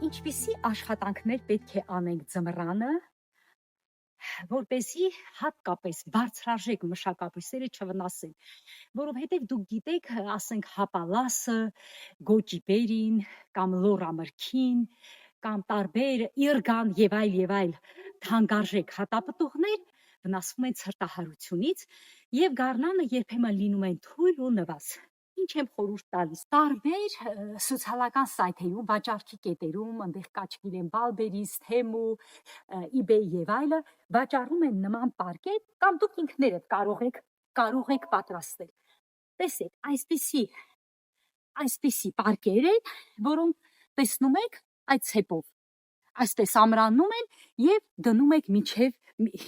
Ինչպիսի աշխատանքներ պետք է անենք ձմռանը, որպեսզի հատկապես բարձրարժեք մշակաբույսերը չվնասեն, որովհետև դուք գիտեք, ասենք հապալասը, գոճիպերին, կամ լորամրգին, կամ տարբեր իռգան եւ այլ թանկարժեք հատապտուղներ վնասվում են ցրտահարությունից եւ գարնանը երբեմն լինում են թույլ ու նվազ։ Ինչ եմ խորհուրդ տալիս, տարբեր սոցիալական սայթերում, վաճառքի կետերում, այնտեղ կաչկիլեն Balberis, Temu, eBay եւ այլը, վաճառում են նման պարկետ, կամ դուք ինքներդ կարող եք պատրաստել։ Տեսեք, այսպիսի պարկեր են, որոնք տեսնում եք այդ ցեպով, այսպես ամրանում են եւ դնում եք միջև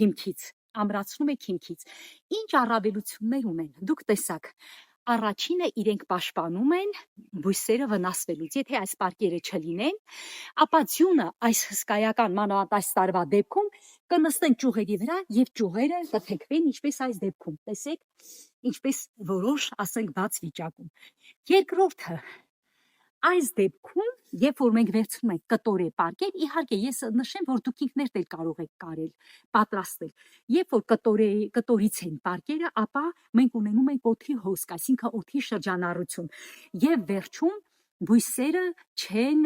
հիմքից, ամրացնում եք հիմքից։ Ինչ առավելություններ ունեն, դուք տեսաք, առաջինը իրենք պաշտպանում են բույսերը վնասվելուց, եթե այս պարկերը չլինեն, ապա ձյունը այս հսկայական մանավանդ այս տարվա դեպքում կնստեն ճյուղերի վրա եւ ճյուղերը կթեքվեն, ինչպես այս դեպքում, տեսեք, ինչպես որոշ, ասենք, բաց վիճակում։ Երկրորդը, այս դեպքում, երբ որ մենք վերցնում ենք կտորե պարկեր, իհարկե ես նշեմ, որ դուք ինքներդ էլ կարող եք պատրաստել։ Երբ որ կտորից են պարկերը, ապա մենք ունենում ենք օդի հոսք, այսինքն օդի շրջանառություն, եւ վերջում բույսերը չեն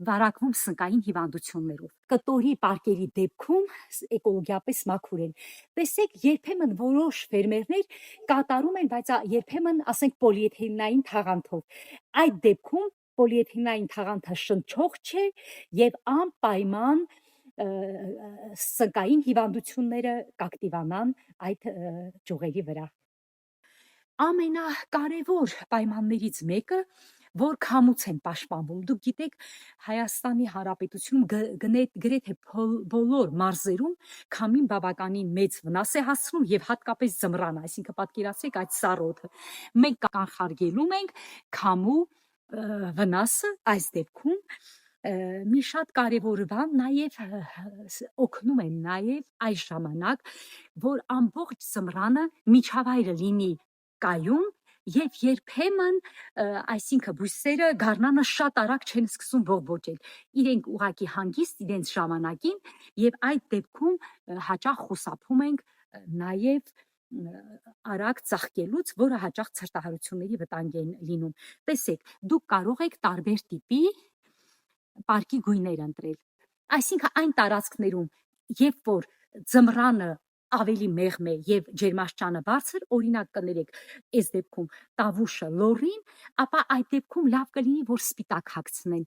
վարակվում սնկային հիվանդություններով։ Կտորի պարկերի դեպքում էկոլոգիապես մաքուր են։ Տեսեք, երբեմն որոշ ֆերմերներ կատարում են, բայց երբեմն, ասենք, պոլիէթիլենային թաղանթով։ Այդ դեպքում պոլիէթիլենային թաղանթը շնչող չէ եւ անպայման սնկային հիվանդությունները կակտիվանան այդ ճյուղերի վրա։ Ամենակարևոր պայմաններից մեկը, որ քամուց են պաշտպանվում։ Դուք գիտեք, Հայաստանի Հանրապետությունում գրեթե բոլոր մարզերում քամին բավականին մեծ վնաս է հասցնում եւ հատկապես ձմռանը, այսինքն պատկերացրեք այդ սառոթը։ Մենք կանխարգելում ենք քամու վնասը այս դեպքում։ Մի շատ կարևոր բան նաև օգնում են նաև այս ժամանակ, որ ամբողջ ձմռանը միջավայրը լինի կայուն եւ երբեմն, այսինքն բույսերը գարնանը շատ արագ չեն սկսում բողբոջել։ Իրենք ուղակի հանգիստ իրենց ժամանակին եւ այդ դեպքում հաճախ խուսափում ենք նաեւ արագ ծաղկելուց, որը հաճախ ցրտահարությունների վտանգ են լինում։ Տեսեք, դուք կարող եք տարբեր տիպի պարկի գույներ ընտրել։ Այսինքն այն տարածքներում, երբ որ ձմռանը ավելի մեղմ է եւ ջերմաստիճանը բարձր, օրինակ կներեք, այս դեպքում տավուշը լոռին, ապա այդ դեպքում լավ կլինի, որ սպիտակ հագցնեն։